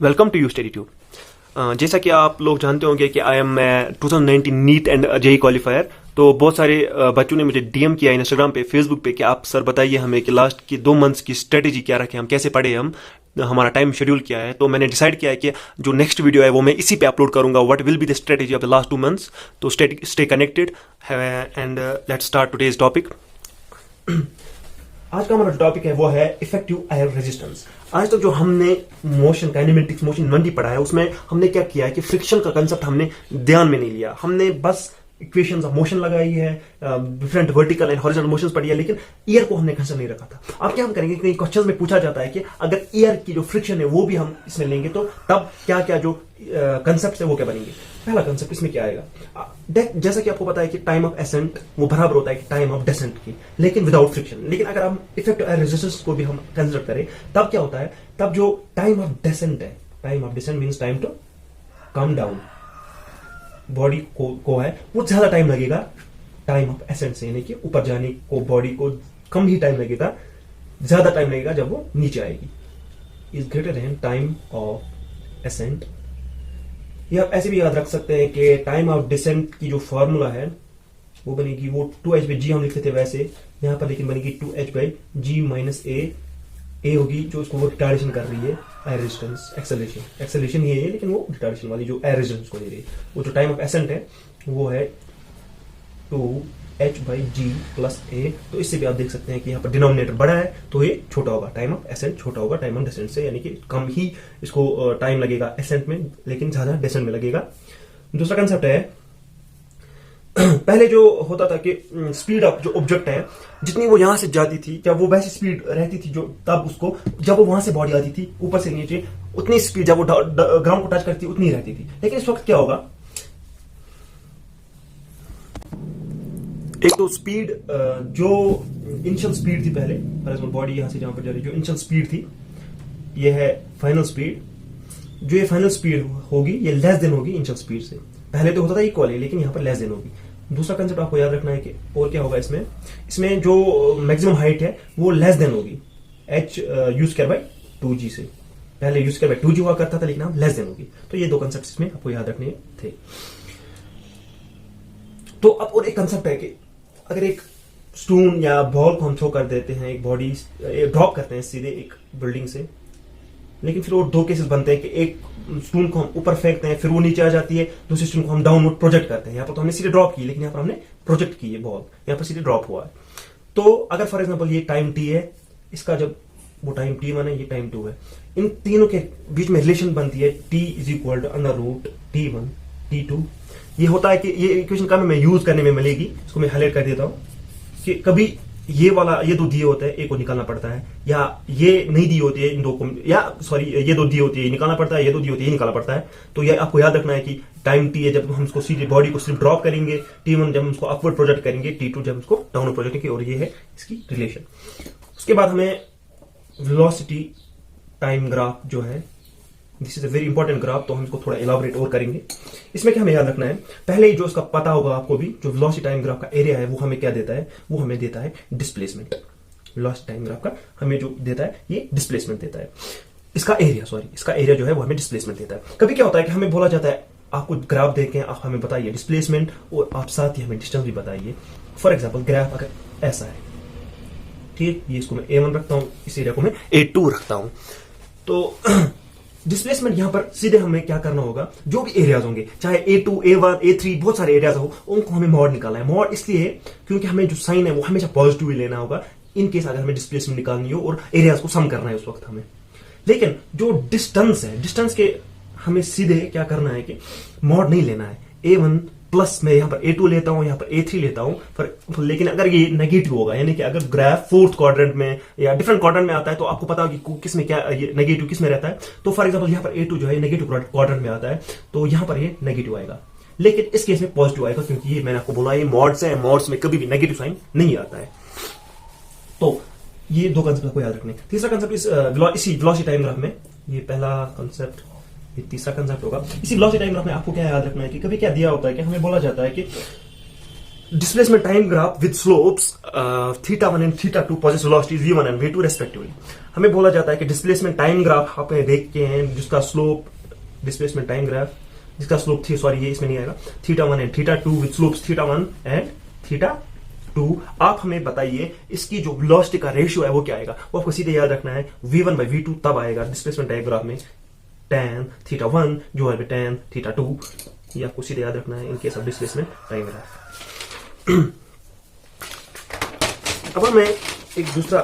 Welcome to you study tube. जैसा कि आप लोग जानते होंगे कि I am 2019 NEET and JEE qualifier. तो बहुत सारे बच्चों ने मुझे डीएम किया इंस्टाग्राम पे, फेसबुक पे कि आप सर बताइए हमें कि लास्ट की 2 मंथ्स की स्ट्रेटेजी क्या रखें, हम कैसे पढ़े, हम हमारा टाइम शेड्यूल क्या है। तो मैंने डिसाइड किया है कि जो नेक्स्ट वीडियो है वो मैं इसी पे अपलोड करूंगा, what will be the strategy of the last 2 months. तो stay connected and let's start today's topic. आज का हमारा टॉपिक है वो है इफेक्टिव एयर रेजिस्टेंस। आज तक जो हमने मोशन काइनेमेटिक्स मोशन 1D पढ़ा है उसमें हमने क्या किया है कि फ्रिक्शन का कंसेप्ट हमने ध्यान में नहीं लिया। हमने बस इक्वेशंस ऑफ मोशन लगाई है, different vertical and horizontal motions पढ़ी है, लेकिन ईयर को हमने कंसिडर नहीं रखा था। अब क्या हम करेंगे कि क्वेश्चंस में पूछा जाता है कि अगर ईयर की जो फ्रिक्शन है वो भी हम इसमें लेंगे तो तब क्या क्या जो कंसेप्ट है वो क्या बनेंगे। पहला कंसेप्ट इसमें क्या आएगा, जैसा कि आपको पता है कि टाइम ऑफ एसेंट वो बराबर होता है कि टाइम ऑफ डेसेंट की, लेकिन विदाउट फ्रिक्शन। लेकिन अगर हम इफेक्टिव एयर रेजिस्टेंस को भी हम कंसिडर करें तब क्या होता है, तब जो टाइम ऑफ डेसेंट है, time of descent means time to come down body को है वो ज्यादा टाइम लगेगा टाइम ऑफ एसेंट से, यानी कि ऊपर जाने को बॉडी को कम ही टाइम लगेगा, ज्यादा टाइम लगेगा जब वो नीचे आएगी। Is greater than time of accent. ये आप ऐसे भी याद रख सकते हैं कि टाइम ऑफ डिसेंट की जो फॉर्मूला है वो बनेगी, वो 2h/g हम लिखते थे वैसे यहां पर, लेकिन बनेगी 2h/g माइनस ए होगी जो उसको वो रिटार्डेशन कर रही है एयर रेजिस्टेंस, एक्सेलरेशन ही है लेकिन वो रिटार्डेशन वाली जो एयर रेजिस्टेंस को दे रही है। वो जो टाइम ऑफ एसेंट है वो है 2h/g प्लस ए। तो इससे भी आप देख सकते हैं कि यहाँ पर डिनोमिनेटर बड़ा है तो ये छोटा होगा, टाइम ऑफ एसेंट छोटा होगा टाइम ऑफ डेसेंट से, यानी कि कम ही इसको टाइम लगेगा एसेंट में लेकिन ज्यादा डेसेंट में लगेगा। दूसरा कंसेप्ट है, पहले जो होता था कि स्पीड ऑफ जो ऑब्जेक्ट है जितनी वो यहां से जाती थी, जब वो वैसी स्पीड रहती थी जो तब उसको जब वो वहां से बॉडी आती थी ऊपर से नीचे उतनी स्पीड जब वो ग्राउंड को टच करती उतनी रहती थी। लेकिन इस वक्त क्या होगा, एक तो स्पीड जो इनिशियल स्पीड थी पहले, फॉर एग्जाम्पल बॉडी यहां से जहां पर जा रही जो इनिशियल स्पीड थी ये है फाइनल स्पीड। जो ये फाइनल स्पीड होगी ये लेस देन होगी इनिशियल स्पीड से। पहले तो होता था इक्वल है लेकिन यहां पर लेस देन होगी। दूसरा कंसेप्ट आपको याद रखना है कि और क्या होगा इसमें जो मैक्सिमम हाइट है वो लेस देन होगी h u²/2g से। पहले u²/2g हुआ करता था लेकिन अब लेस देन होगी। तो ये 2 कंसेप्ट इसमें आपको याद रखने थे। तो अब और एक कंसेप्ट है कि अगर एक स्टोन या बॉल को हम थ्रो कर देते हैं, एक बॉडी ड्रॉप करते हैं सीधे एक बिल्डिंग से, लेकिन फिर वो 2 केसेस बनते हैं कि एक स्टोन को हम ऊपर फेंकते हैं फिर वो नीचे आ जाती है, दूसरी स्टोन को हम डाउनवर्ड प्रोजेक्ट करते हैं। यहाँ पर तो हमने सीधे ड्रॉप की लेकिन यहाँ पर हमने प्रोजेक्ट की है बॉल, यहाँ पर सीधे ड्रॉप हुआ है। तो अगर फॉर एग्जांपल ये टाइम t है, इसका जब वो टाइम t1 है ये टाइम 2 है, इन तीनों के बीच में रिलेशन बनती है t = t1 t2। ये होता है कि ये इक्वेशन कब मैं यूज करने में मिलेगी, इसको मैं हाईलाइट कर देता हूं कि कभी ये वाला ये 2 दिए होते हैं, एक को निकालना पड़ता है, या ये नहीं दी होती है इन 2 को, या सॉरी ये 2 दी होती है ये निकालना पड़ता है, ये 2 दी होती है ये निकालना पड़ता है। तो ये आपको याद रखना है कि टाइम t है जब हम इसको सीधे बॉडी को सिर्फ ड्रॉप करेंगे, t1 जब हम इसको अपवर्ड प्रोजेक्ट करेंगे, t2 जब इसको डाउनवर्ड प्रोजेक्ट करेंगे, और ये है इसकी रिलेशन। उसके बाद हमें वेलोसिटी टाइम ग्राफ जो है, this is a very important graph, तो हम इसको थोड़ा एलाबोरेट और करेंगे। इसमें क्या हमें याद रखना है, पहले ही जो इसका पता होगा आपको भी, जो वेलोसिटी टाइम ग्राफ का एरिया है वो हमें क्या देता है, वो हमें देता है डिस्प्लेसमेंट। वेलोसिटी टाइम ग्राफ का हमें जो देता है ये डिस्प्लेसमेंट देता है, इसका एरिया जो है वो हमें डिस्प्लेसमेंट देता है। कभी क्या होता है कि हमें बोला जाता है आपको ग्राफ देखें, आप हमें बताइए डिस्प्लेसमेंट और आप साथ ही हमें डिस्टेंस भी बताइए। फॉर एग्जाम्पल ग्राफ अगर ऐसा है, ठीक, ये इसको मैं A1 रखता हूं, इस एरिया को मैं A2 रखता हूं। तो डिस्प्लेसमेंट यहां पर सीधे हमें क्या करना होगा, जो भी एरियाज होंगे चाहे A2 A1 A3 बहुत सारे एरियाज हो, उनको हमें मॉड निकालना है। मॉड इसलिए क्योंकि हमें जो साइन है वो हमेशा पॉजिटिव ही लेना होगा इन केस अगर हमें डिस्प्लेसमेंट निकालनी हो और एरियाज को सम करना है उस वक्त हमें। लेकिन जो डिस्टेंस है, डिस्टेंस के हमें सीधे क्या करना है कि मॉड नहीं लेना है। A1 प्लस मैं यहाँ पर A2 लेता हूं, यहाँ पर A3 लेता हूं, लेकिन अगर ये नेगेटिव होगा, यानी कि अगर ग्राफ 4th क्वाड्रेंट में या डिफरेंट क्वाड्रेंट में आता है तो आपको पता होगा कि किस में क्या ये नेगेटिव किस में रहता है। तो फॉर एग्जांपल यहाँ पर A2 जो है नेगेटिव क्वाड्रेंट में आता है तो यहाँ पर ये नेगेटिव आएगा, लेकिन इस केस में पॉजिटिव आएगा क्योंकि ये मैंने आपको बोला ये मॉड्स है, मॉड्स में कभी भी नेगेटिव साइन नहीं आता है। तो ये 2 कंसेप्ट आपको याद रखने। तीसरा कंसेप्ट इसी वेलोसिटी टाइम ग्राफ में, ये पहला कंसेप्ट, ये तीसरा कंसेप्ट होगा। इसी वेलोसिटी टाइम ग्राफ में आपको क्या याद रखना है कि कभी क्या दिया होता है कि हमें बोला जाता है कि displacement time graph with slopes theta1 and theta2 possess velocities v1 and v2 respectively. हमें बोला जाता है कि डिस्प्लेसमेंट टाइम ग्राफ आपने देखते हैं जिसका स्लोप डिस्प्लेसमेंट टाइम ग्राफ जिसका स्लोप थी सॉरी ये इसमें नहीं आएगा थीटा1 एंड थीटा2 विद स्लोप्स थीटा1 एंड थीटा2. आप हमें बताइए इसकी जो वेलोसिटी का रेशियो है वो क्या आएगा. वो आपको सीधे याद रखना है v1 by v2 तब आएगा डिस्प्लेसमेंट टाइम ग्राफ में tan थीटा1 जो है tan थीटा2. ये आपको सीधे याद रखना है in case of displacement time graph. अब हमें एक दूसरा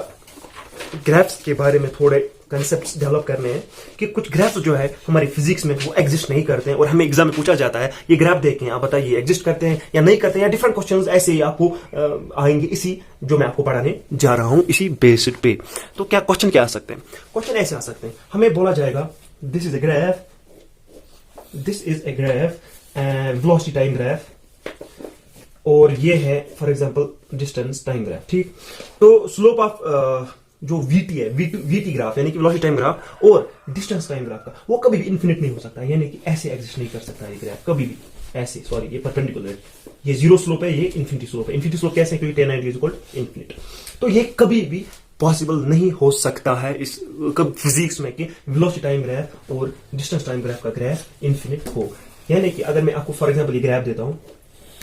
ग्राफ्स के बारे में थोड़े कंसेप्ट्स डेवलप करने हैं कि कुछ ग्राफ्स जो है हमारी फिजिक्स में वो एग्जिस्ट नहीं करते हैं और हमें एग्जाम में पूछा जाता है ये ग्राफ देखें आप बताइए एग्जिस्ट करते हैं या नहीं करते हैं, या डिफरेंट क्वेश्चंस ऐसे ही आपको आएंगे इसी जो मैं आपको पढ़ाने जा रहा हूं इसी बेसिस पे. तो क्या क्वेश्चन क्या आ सकते हैं. क्वेश्चन ऐसे आ सकते हैं हमें बोला जाएगा this is a graph velocity time graph और ये है for example distance time graph. ठीक, तो स्लोप ऑफ जो वीटी है वीटी ग्राफ यानी कि वेलोसिटी टाइम ग्राफ और डिस्टेंस टाइम ग्राफ का वो कभी भी इन्फिनिट नहीं हो सकता, यानी कि ऐसे एग्जिस्ट नहीं कर सकता ये ग्राफ कभी भी ऐसे. सॉरी ये परपेंडिकुलर ये जीरो स्लोप है ये इन्फिनिटी स्लोप है. इन्फिनिटी स्लोप कैसे क्योंकि 10 इज इक्वल इन्फिनिट. तो ये कभी भी पॉसिबल नहीं हो सकता है इस फिजिक्स में कि वेलोसिटी टाइम ग्राफ और डिस्टेंस टाइम ग्राफ का ग्राफ इन्फिनिट हो. यानी कि अगर मैं आपको फॉर एग्जांपल ये ग्राफ देता हूं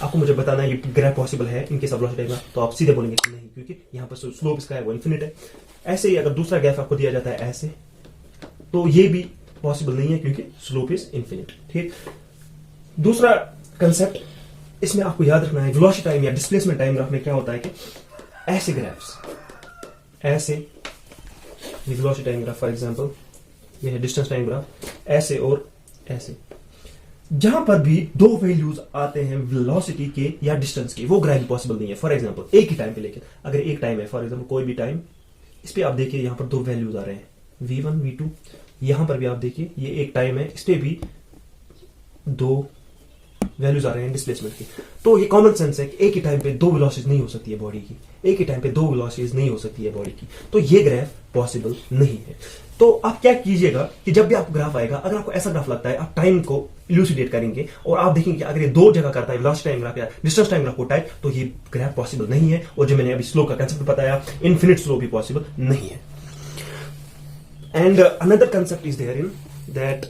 आपको मुझे बताना है ये ग्राफ पॉसिबल है इनके सब वेलोसिटी टाइम ग्राफ, तो आप सीधे बोलेंगे कि नहीं क्योंकि यहां पर स्लोप इसका है वो इन्फिनिट है. ऐसे ही अगर दूसरा ग्राफ आपको दिया जाता है ऐसे तो ये भी पॉसिबल नहीं है क्योंकि स्लोप इज इन्फिनिट. ठीक, दूसरा कंसेप्ट इसमें आपको याद रखना है वेलोसिटी टाइम या डिस्प्लेसमेंट टाइम ग्राफ में क्या होता है कि ऐसे ग्राफ्स ऐसे velocity time graph for example ये है डिस्टेंस टाइम ग्राफ ऐसे और ऐसे जहां पर भी दो वैल्यूज आते हैं वेलोसिटी के या डिस्टेंस के वो ग्राफ पॉसिबल नहीं है. फॉर एग्जांपल एक ही टाइम पे लेकिन अगर एक टाइम है फॉर एग्जांपल कोई भी टाइम इस पे आप देखिए यहां पर दो वैल्यूज आ रहे हैं v1 v2. यहां पर भी आप देखिए ये एक टाइम है इस पे भी दो वैल्यूज आ रहे हैं डिस्प्लेसमेंट की. तो ये कॉमन सेंस है कि एक ही टाइम पे दो वेलोसिटीज नहीं हो सकती है बॉडी की, एक ही टाइम पे दो वेलोसिटीज नहीं हो सकती है बॉडी की. तो ये ग्राफ पॉसिबल नहीं है. तो आप क्या कीजिएगा कि जब भी आपको ग्राफ आएगा अगर आपको ऐसा ग्राफ लगता है आप टाइम को इल्यूसिडेट करेंगे और आप देखेंगे कि अगर ये दो जगह करता है वेलोसिटी टाइम ग्राफ या डिस्टेंस टाइम ग्राफ को टाइप तो ये ग्राफ पॉसिबल नहीं है. और जो मैंने अभी स्लो का कंसेप्ट बताया इन्फिनिट स्लो भी पॉसिबल नहीं है. And another concept is there in that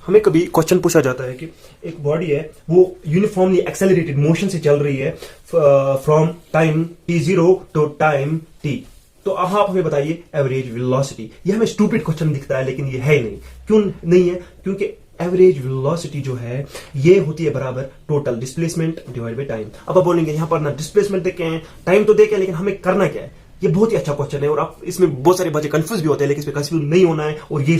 हमें कभी क्वेश्चन पूछा जाता है कि एक बॉडी है वो यूनिफॉर्मली एक्सेलरेटेड मोशन से चल रही है from time t0 to time t. तो आप हमें बताइए एवरेज वेलोसिटी. ये हमें स्टूपिड क्वेश्चन दिखता है लेकिन ये है ही नहीं. क्यों नहीं है? क्योंकि एवरेज वेलोसिटी जो है ये होती है बराबर total displacement divide by time. अब आप बोलेंगे यहां पर ना डिस्प्लेसमेंट देखे हैं टाइम तो देखे लेकिन हमें करना क्या है. ये बहुत ही अच्छा क्वेश्चन है और आप इसमें बहुत सारे बच्चे कंफ्यूज भी होते हैं लेकिन इसमें कंफ्यूज नहीं होना है और ये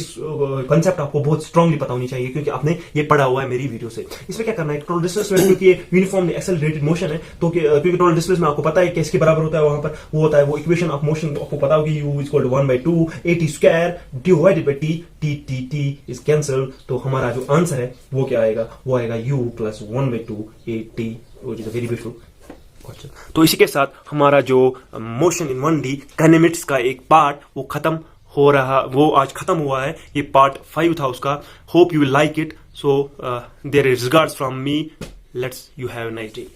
कंसेप्ट आपको बहुत स्ट्रांगली पता होनी चाहिए क्योंकि आपने ये पढ़ा हुआ है मेरी वीडियो से. इसमें क्या करना है टोटल डिस्प्लेसमेंट क्योंकि ये यूनिफॉर्मली एक्सेलरेटेड मोशन है तो क्योंकि टोटल डिस्प्लेसमेंट आपको पता है कि इसके बराबर होता है वहां पर वो होता है वो इक्वेशन ऑफ मोशन आपको पता होगी u = 1/2 at square divided by t is cancel. तो हमारा जो आंसर है वो क्या आएगा वो आएगा u + 1/2 at which is a very beautiful question. तो इसी के साथ हमारा जो मोशन इन 1D काइनेमेटिक्स का एक पार्ट वो खत्म हो रहा वो आज खत्म हुआ है. ये पार्ट 5 था उसका. Hope you will like it. So there is regards from me. Let's you have a nice day.